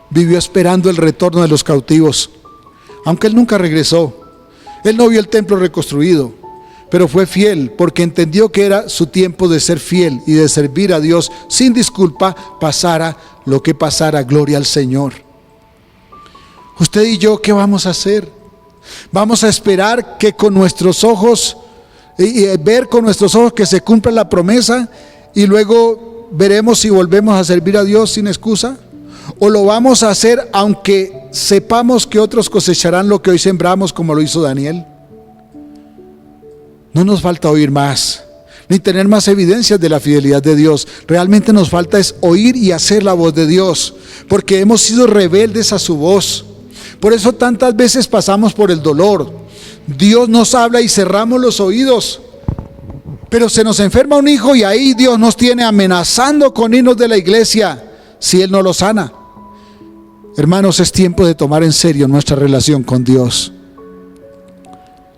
vivió esperando el retorno de los cautivos, aunque él nunca regresó. Él no vio el templo reconstruido, pero fue fiel porque entendió que era su tiempo de ser fiel y de servir a Dios sin disculpa, pasara lo que pasara. Gloria al Señor. Usted y yo, ¿qué vamos a hacer? Vamos a esperar que con nuestros ojos, ver con nuestros ojos que se cumpla la promesa y luego veremos si volvemos a servir a Dios sin excusa. ¿O lo vamos a hacer aunque sepamos que otros cosecharán lo que hoy sembramos, como lo hizo Daniel? No nos falta oír más, ni tener más evidencias de la fidelidad de Dios. Realmente nos falta es oír y hacer la voz de Dios, porque hemos sido rebeldes a su voz. Por eso tantas veces pasamos por el dolor. Dios nos habla y cerramos los oídos. Pero se nos enferma un hijo y ahí Dios nos tiene amenazando con irnos de la iglesia si Él no lo sana. Hermanos, es tiempo de tomar en serio nuestra relación con Dios.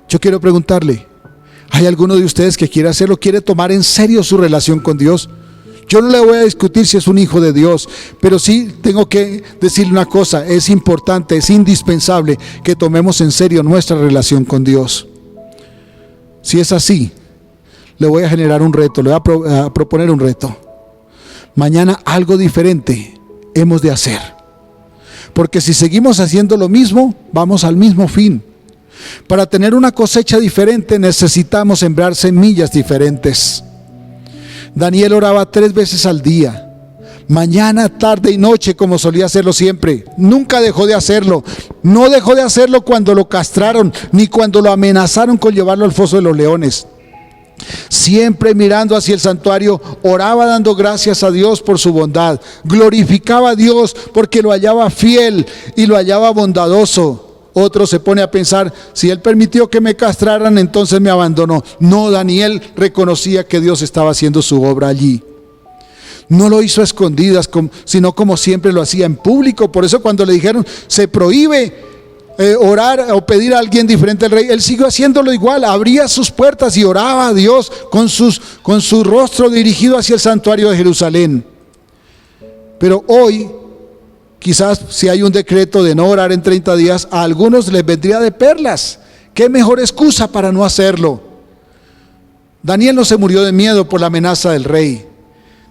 Yo quiero preguntarle, ¿hay alguno de ustedes que quiere hacerlo? ¿Quiere tomar en serio su relación con Dios? Yo no le voy a discutir si es un hijo de Dios, pero sí tengo que decirle una cosa: es importante, es indispensable que tomemos en serio nuestra relación con Dios. Si es así, le voy a generar un reto, le voy a proponer un reto. Mañana algo diferente hemos de hacer, porque si seguimos haciendo lo mismo, vamos al mismo fin. Para tener una cosecha diferente necesitamos sembrar semillas diferentes. Daniel oraba 3 veces al día, mañana, tarde y noche, como solía hacerlo siempre. Nunca dejó de hacerlo. No dejó de hacerlo cuando lo castraron, ni cuando lo amenazaron con llevarlo al foso de los leones. Siempre mirando hacia el santuario, oraba dando gracias a Dios por su bondad. Glorificaba a Dios porque lo hallaba fiel y lo hallaba bondadoso. Otro se pone a pensar, si Él permitió que me castraran, entonces me abandonó. No, Daniel reconocía que Dios estaba haciendo su obra allí. No lo hizo a escondidas, sino como siempre lo hacía en público. Por eso cuando le dijeron, se prohíbe orar o pedir a alguien diferente al rey, él siguió haciéndolo igual. Abría sus puertas y oraba a Dios con su rostro dirigido hacia el santuario de Jerusalén. Pero hoy, quizás si hay un decreto de no orar en 30 días, a algunos les vendría de perlas. ¿Qué mejor excusa para no hacerlo? Daniel no se murió de miedo por la amenaza del rey.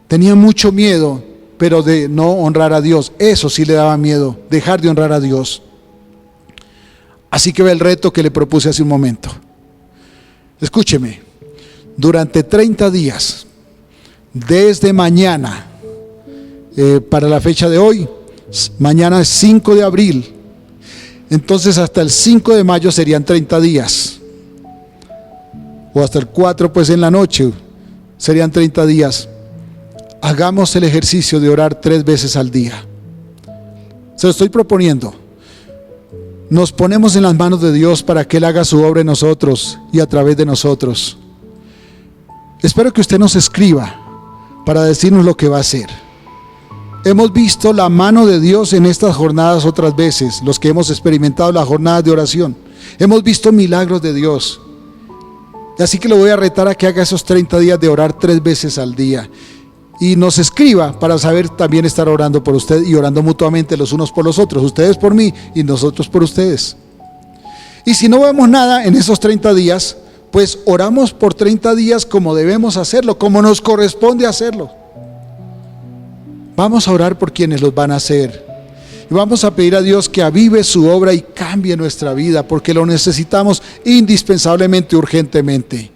Tenía mucho miedo, pero de no honrar a Dios. Eso sí le daba miedo, dejar de honrar a Dios. Así que ve el reto que le propuse hace un momento. Escúcheme, durante 30 días, desde mañana, para la fecha de hoy, mañana es 5 de abril, entonces hasta el 5 de mayo serían 30 días, o hasta el 4 pues en la noche, serían 30 días. Hagamos el ejercicio de orar 3 veces al día. Se lo estoy proponiendo. Nos ponemos en las manos de Dios para que Él haga su obra en nosotros y a través de nosotros. Espero que usted nos escriba para decirnos lo que va a hacer. Hemos visto la mano de Dios en estas jornadas otras veces, los que hemos experimentado las jornadas de oración. Hemos visto milagros de Dios. Así que lo voy a retar a que haga esos 30 días de orar 3 veces al día. Y nos escriba para saber también estar orando por usted y orando mutuamente los unos por los otros. Ustedes por mí y nosotros por ustedes. Y si no vemos nada en esos 30 días, pues oramos por 30 días como debemos hacerlo, como nos corresponde hacerlo. Vamos a orar por quienes los van a hacer. Y vamos a pedir a Dios que avive su obra y cambie nuestra vida, porque lo necesitamos indispensablemente, urgentemente.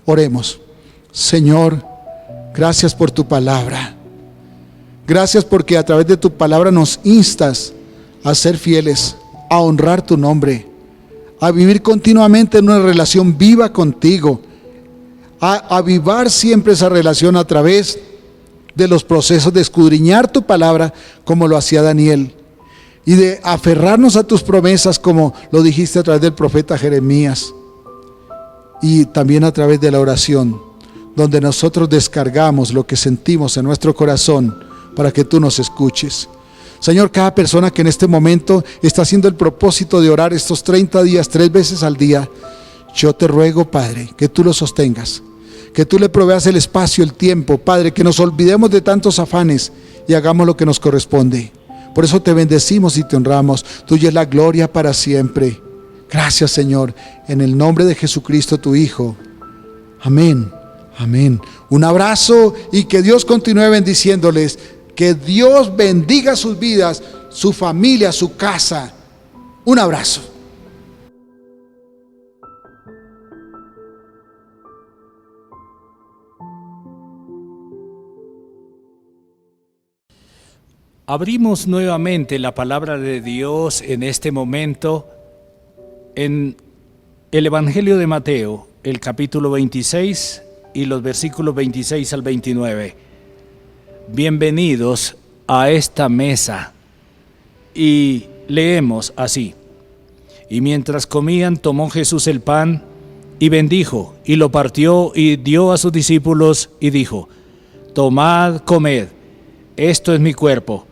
Oremos. Señor, gracias por tu palabra. Gracias porque a través de tu palabra nos instas a ser fieles, a honrar tu nombre, a vivir continuamente en una relación viva contigo, a avivar siempre esa relación a través de los procesos de escudriñar tu palabra como lo hacía Daniel y de aferrarnos a tus promesas como lo dijiste a través del profeta Jeremías y también a través de la oración, donde nosotros descargamos lo que sentimos en nuestro corazón para que tú nos escuches. Señor, cada persona que en este momento está haciendo el propósito de orar estos 30 días, 3 veces al día, yo te ruego, Padre, que tú lo sostengas, que tú le proveas el espacio, el tiempo, Padre, que nos olvidemos de tantos afanes y hagamos lo que nos corresponde. Por eso te bendecimos y te honramos. Tuya es la gloria para siempre. Gracias, Señor, en el nombre de Jesucristo, tu Hijo. Amén. Amén. Un abrazo y que Dios continúe bendiciéndoles. Que Dios bendiga sus vidas, su familia, su casa. Un abrazo. Abrimos nuevamente la palabra de Dios en este momento en el Evangelio de Mateo, el capítulo 26 y los versículos 26 al 29. Bienvenidos a esta mesa. Y leemos así: Y mientras comían, tomó Jesús el pan y bendijo, y lo partió y dio a sus discípulos y dijo: Tomad, comed, esto es mi cuerpo.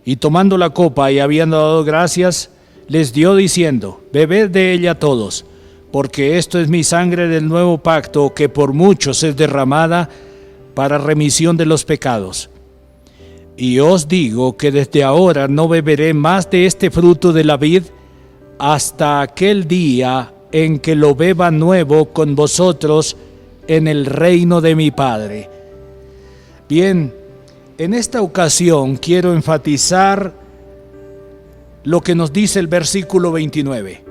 Y tomando la copa y habiendo dado gracias, les dio diciendo: Bebed de ella todos, porque esto es mi sangre del nuevo pacto, que por muchos es derramada para remisión de los pecados. Y os digo que desde ahora no beberé más de este fruto de la vid, hasta aquel día en que lo beba nuevo con vosotros en el reino de mi Padre. Bien, en esta ocasión quiero enfatizar lo que nos dice el versículo 29.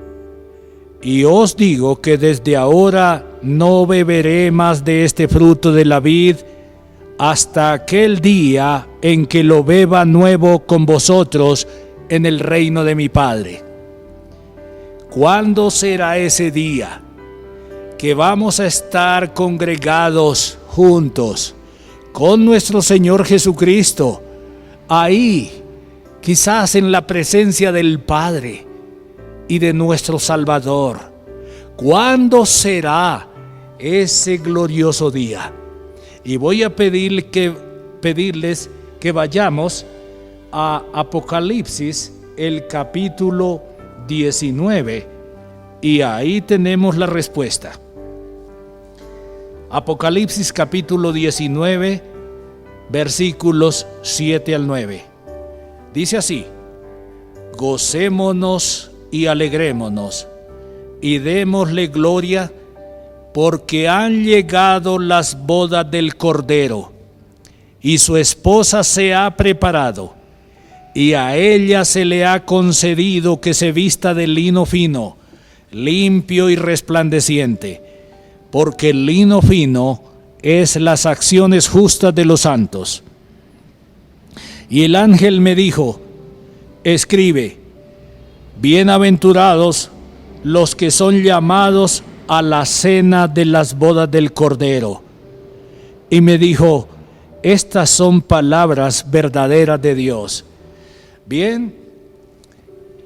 Y os digo que desde ahora no beberé más de este fruto de la vid, hasta aquel día en que lo beba nuevo con vosotros en el reino de mi Padre. ¿Cuándo será ese día que vamos a estar congregados juntos con nuestro Señor Jesucristo, ahí, quizás en la presencia del Padre y de nuestro Salvador? ¿Cuándo será ese glorioso día? Y voy a pedirles que vayamos a Apocalipsis, el capítulo 19, y ahí tenemos la respuesta. Apocalipsis capítulo 19, versículos 7 al 9. Dice así: Gocémonos y alegrémonos, y démosle gloria, porque han llegado las bodas del Cordero, y su esposa se ha preparado. y a ella se le ha concedido que se vista de lino fino, limpio y resplandeciente, porque el lino fino es las acciones justas de los santos. Y el ángel me dijo: escribe, bienaventurados los que son llamados a la cena de las bodas del Cordero. Y me dijo: estas son palabras verdaderas de Dios. Bien,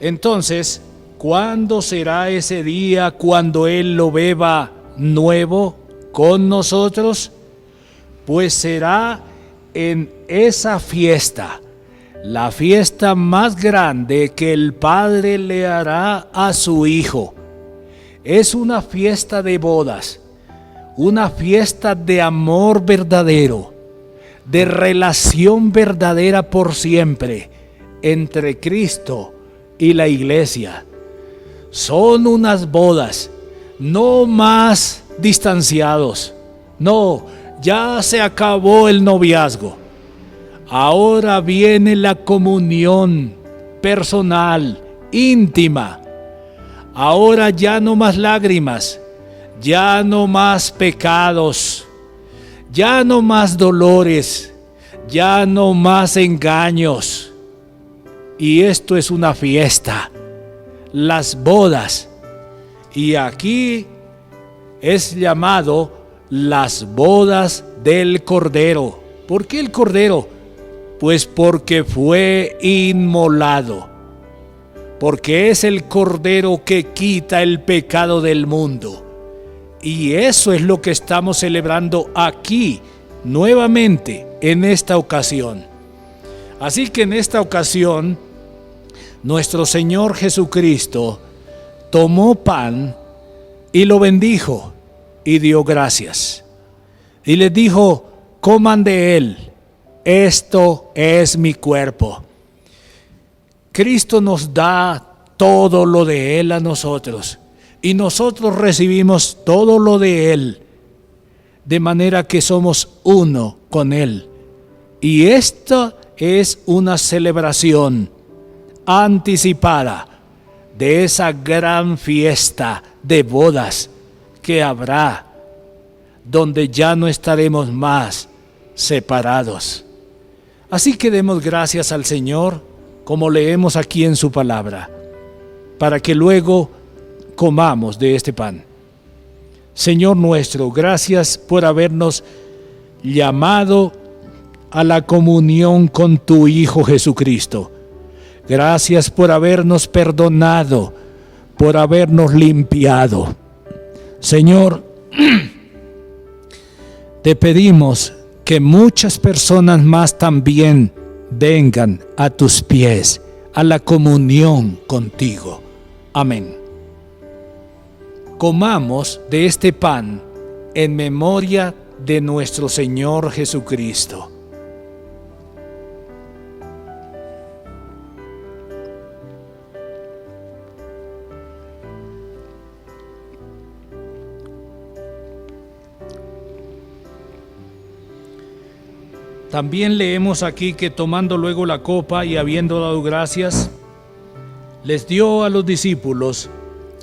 entonces, ¿cuándo será ese día cuando Él lo beba nuevo con nosotros? Pues será en esa fiesta, la fiesta más grande que el Padre le hará a su Hijo. Es una fiesta de bodas, una fiesta de amor verdadero, de relación verdadera por siempre entre Cristo y la iglesia. Son unas bodas, no más distanciados. No, ya se acabó el noviazgo. Ahora viene la comunión personal, íntima. Ahora ya no más lágrimas, ya no más pecados, ya no más dolores, ya no más engaños. Y esto es una fiesta, las bodas. Y aquí es llamado las bodas del Cordero. ¿Por qué el Cordero? Pues porque fue inmolado, porque es el Cordero que quita el pecado del mundo. Y eso es lo que estamos celebrando aquí, nuevamente, en esta ocasión. Así que en esta ocasión, nuestro Señor Jesucristo tomó pan y lo bendijo y dio gracias. Y les dijo: coman de él, esto es mi cuerpo. Cristo nos da todo lo de Él a nosotros, y nosotros recibimos todo lo de Él, de manera que somos uno con Él. Y esta es una celebración anticipada de esa gran fiesta de bodas que habrá, donde ya no estaremos más separados. Así que demos gracias al Señor, como leemos aquí en su palabra, para que luego comamos de este pan. Señor nuestro, gracias por habernos llamado a la comunión con tu Hijo Jesucristo. Gracias por habernos perdonado, por habernos limpiado. Señor, te pedimos que muchas personas más también vengan a tus pies, a la comunión contigo. Amén. Comamos de este pan en memoria de nuestro Señor Jesucristo. También leemos aquí que tomando luego la copa y habiendo dado gracias, les dio a los discípulos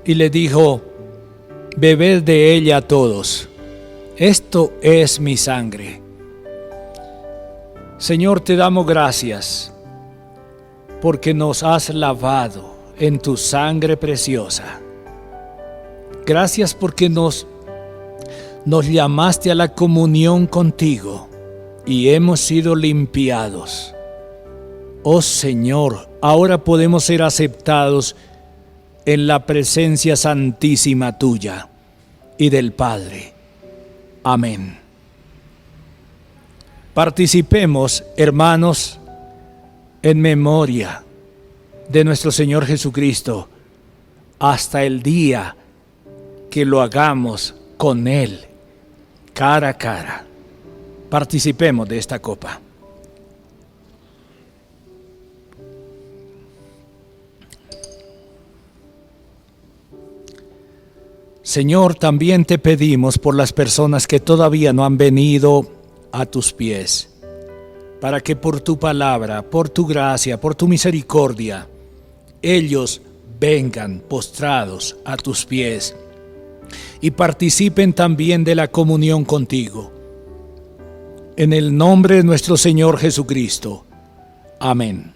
y les dijo: bebed de ella todos, esto es mi sangre. Señor, te damos gracias porque nos has lavado en tu sangre preciosa. Gracias porque nos llamaste a la comunión contigo y hemos sido limpiados. Oh Señor, ahora podemos ser aceptados en la presencia santísima tuya y del Padre. Amén. Participemos, hermanos, en memoria de nuestro Señor Jesucristo hasta el día que lo hagamos con Él, cara a cara. Participemos de esta copa. Señor, también te pedimos por las personas que todavía no han venido a tus pies, para que por tu palabra, por tu gracia, por tu misericordia, ellos vengan postrados a tus pies y participen también de la comunión contigo. En el nombre de nuestro Señor Jesucristo. Amén.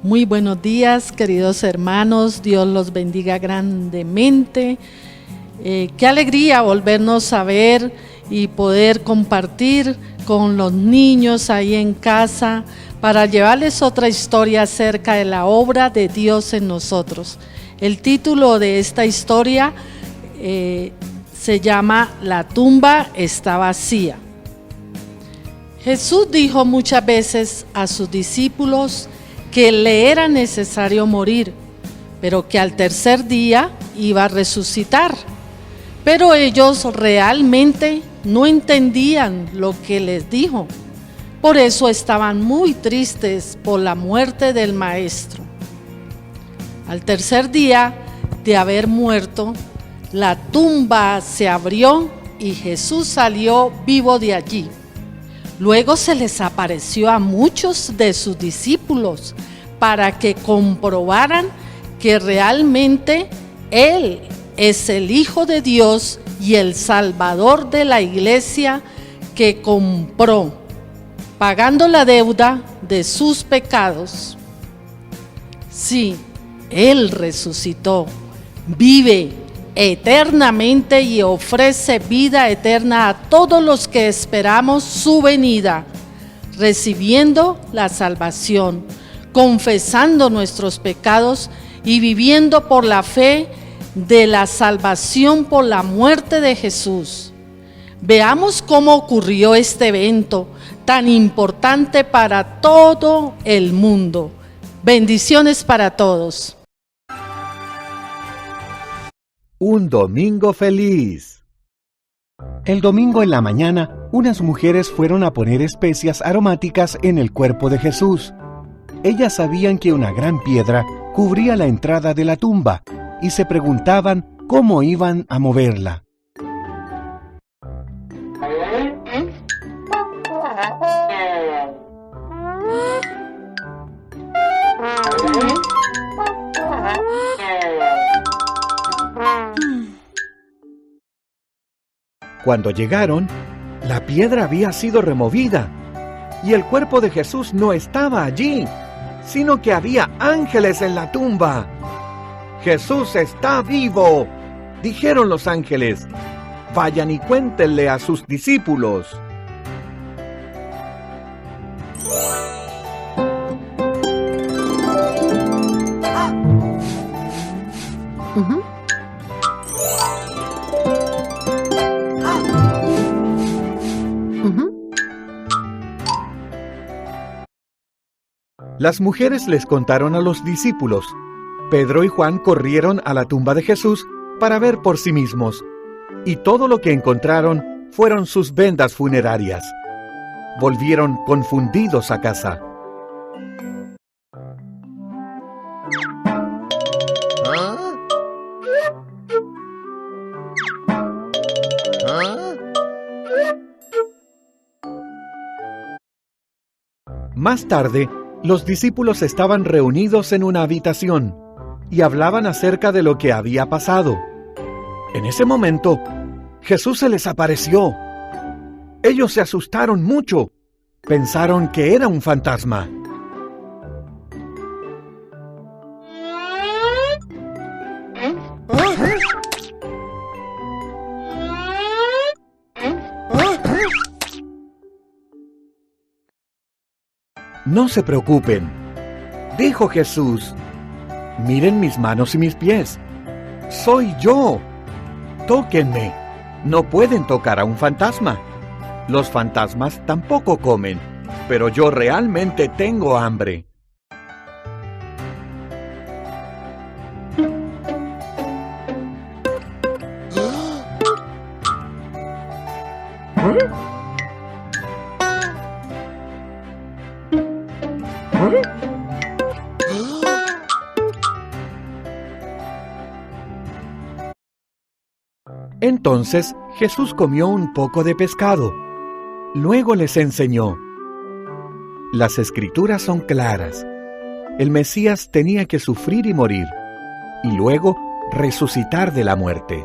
Muy buenos días, queridos hermanos. Dios los bendiga grandemente. Qué alegría volvernos a ver y poder compartir con los niños ahí en casa para llevarles otra historia acerca de la obra de Dios en nosotros. El título de esta historia se llama La tumba está vacía. Jesús dijo muchas veces a sus discípulos que le era necesario morir, pero que al tercer día iba a resucitar. Pero ellos realmente no entendían lo que les dijo. Por eso estaban muy tristes por la muerte del Maestro. Al tercer día de haber muerto, la tumba se abrió y Jesús salió vivo de allí. Luego se les apareció a muchos de sus discípulos para que comprobaran que realmente Él es el Hijo de Dios y el Salvador de la iglesia que compró, pagando la deuda de sus pecados. Sí, Él resucitó, vive eternamente y ofrece vida eterna a todos los que esperamos su venida, recibiendo la salvación, confesando nuestros pecados y viviendo por la fe de la salvación por la muerte de Jesús. Veamos cómo ocurrió este evento tan importante para todo el mundo. Bendiciones para todos. Un domingo feliz. El domingo en la mañana, unas mujeres fueron a poner especias aromáticas en el cuerpo de Jesús. Ellas sabían que una gran piedra cubría la entrada de la tumba y se preguntaban cómo iban a moverla. Cuando llegaron, la piedra había sido removida y el cuerpo de Jesús no estaba allí, sino que había ángeles en la tumba. ¡Jesús está vivo!, dijeron los ángeles. Vayan y cuéntenle a sus discípulos. Las mujeres les contaron a los discípulos. Pedro y Juan corrieron a la tumba de Jesús para ver por sí mismos, y todo lo que encontraron fueron sus vendas funerarias. Volvieron confundidos a casa. Más tarde, los discípulos estaban reunidos en una habitación y hablaban acerca de lo que había pasado. En ese momento, Jesús se les apareció. Ellos se asustaron mucho. Pensaron que era un fantasma. No se preocupen, dijo Jesús. Miren mis manos y mis pies. Soy yo. Tóquenme. No pueden tocar a un fantasma. Los fantasmas tampoco comen, pero yo realmente tengo hambre. Entonces Jesús comió un poco de pescado. Luego les enseñó: las Escrituras son claras. El Mesías tenía que sufrir y morir, y luego resucitar de la muerte.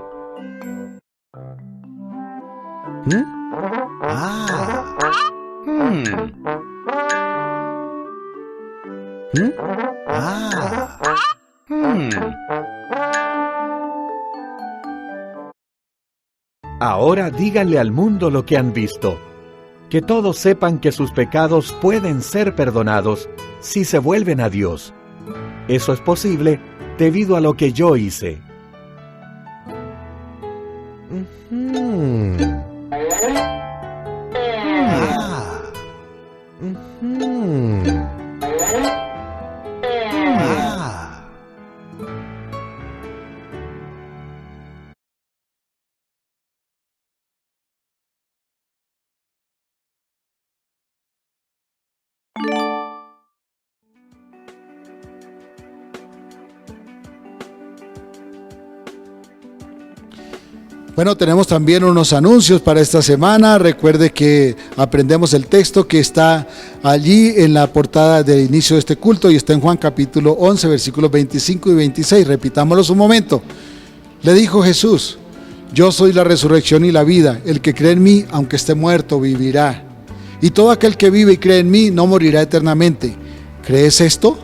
Ahora díganle al mundo lo que han visto. Que todos sepan que sus pecados pueden ser perdonados si se vuelven a Dios. Eso es posible debido a lo que yo hice. Bueno, tenemos también unos anuncios para esta semana. Recuerde que aprendemos el texto que está allí en la portada de inicio de este culto y está en Juan capítulo 11, versículos 25 y 26. Repitámoslos un momento. Le dijo Jesús: yo soy la resurrección y la vida. El que cree en mí, aunque esté muerto, vivirá. Y todo aquel que vive y cree en mí no morirá eternamente. ¿Crees esto?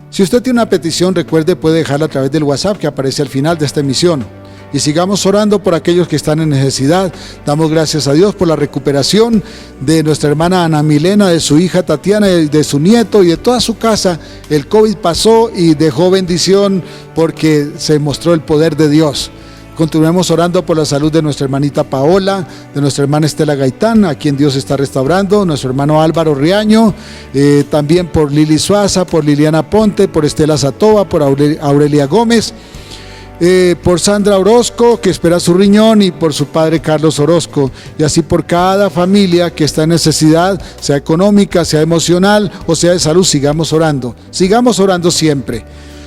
Si usted tiene una petición, recuerde, puede dejarla a través del WhatsApp que aparece al final de esta emisión. Y sigamos orando por aquellos que están en necesidad. Damos gracias a Dios por la recuperación de nuestra hermana Ana Milena, de su hija Tatiana, de su nieto y de toda su casa. El COVID pasó y dejó bendición porque se mostró el poder de Dios. Continuemos orando por la salud de nuestra hermanita Paola, de nuestra hermana Estela Gaitán, a quien Dios está restaurando, nuestro hermano Álvaro Riaño, también por Lili Suaza, por Liliana Ponte, por Estela Satoba, por Aurelia Gómez, por Sandra Orozco, que espera su riñón, y por su padre Carlos Orozco, y así por cada familia que está en necesidad, sea económica, sea emocional o sea de salud. Sigamos orando siempre.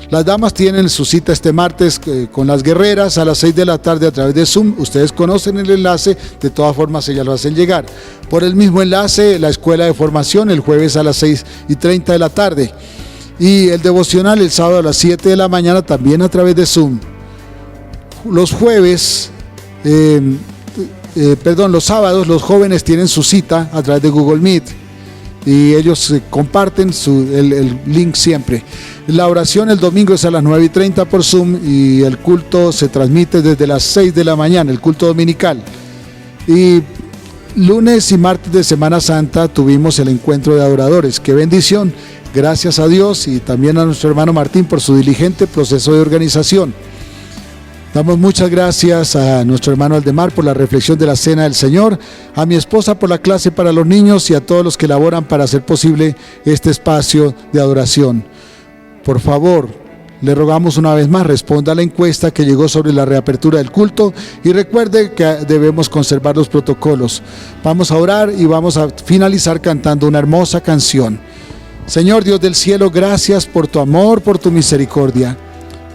Las damas tienen su cita este martes con las guerreras a las 6 de la tarde a través de Zoom. Ustedes conocen el enlace, de todas formas ellas lo hacen llegar. Por el mismo enlace, la escuela de formación el jueves a las 6:30 de la tarde. Y el devocional el sábado a las 7 de la mañana también a través de Zoom. Los sábados los jóvenes tienen su cita a través de Google Meet. Y ellos comparten el link siempre. La oración el domingo es a las 9:30 por Zoom y el culto se transmite desde las 6 de la mañana, el culto dominical. Y lunes y martes de Semana Santa tuvimos el encuentro de adoradores. ¡Qué bendición! Gracias a Dios y también a nuestro hermano Martín por su diligente proceso de organización. Damos muchas gracias a nuestro hermano Aldemar por la reflexión de la Cena del Señor, a mi esposa por la clase para los niños y a todos los que laboran para hacer posible este espacio de adoración. Por favor, le rogamos una vez más, responda a la encuesta que llegó sobre la reapertura del culto y recuerde que debemos conservar los protocolos. Vamos a orar y vamos a finalizar cantando una hermosa canción. Señor Dios del cielo, gracias por tu amor, por tu misericordia.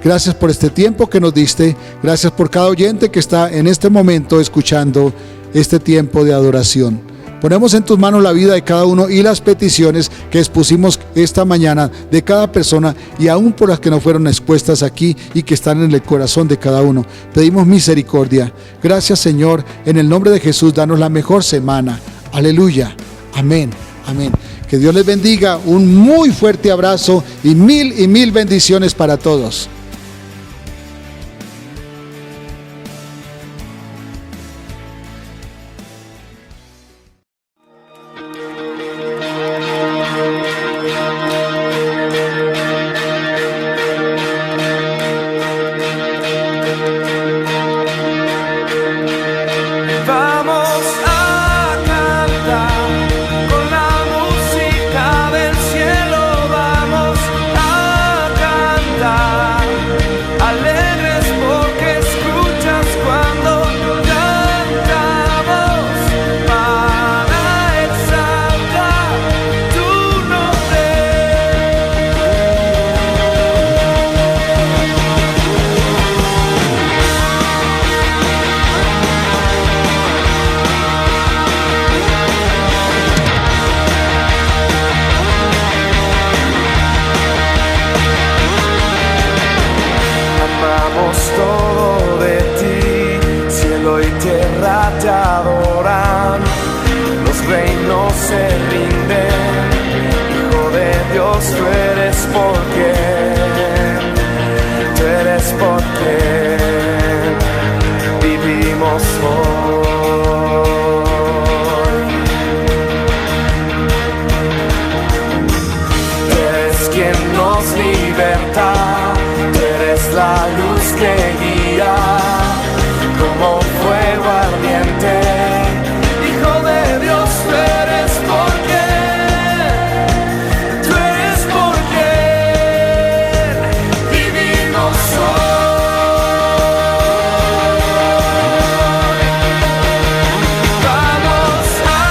Gracias por este tiempo que nos diste. Gracias por cada oyente que está en este momento escuchando este tiempo de adoración. Ponemos en tus manos la vida de cada uno y las peticiones que expusimos esta mañana de cada persona y aún por las que no fueron expuestas aquí y que están en el corazón de cada uno. Pedimos misericordia. Gracias, Señor. En el nombre de Jesús, danos la mejor semana. Aleluya. Amén. Amén. Que Dios les bendiga. Un muy fuerte abrazo y mil bendiciones para todos. Vamos a cantar. tierra te adoran, los reinos se rinden. Hijo de Dios, tú eres porque, tú eres porque vivimos hoy. Tú eres quien nos liberta, tú eres la luz que guía, como fuego ardiente. Hijo de Dios, tú eres porque, tú eres porque vivimos hoy. Vamos a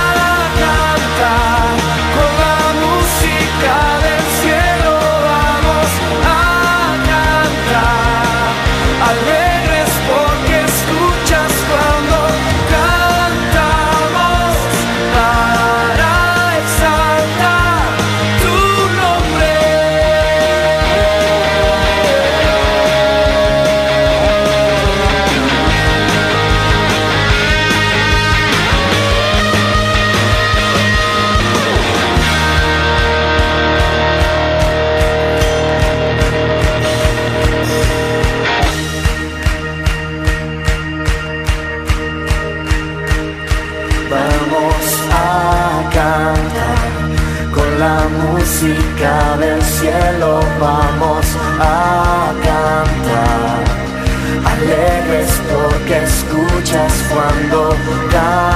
cantar con la música del cielo, vamos a cantar alegres porque escuchas cuando cantamos para exaltar tu nombre. Vamos a cantar con la música del cielo, vamos a cantar alegres porque escuchas cuando cantamos.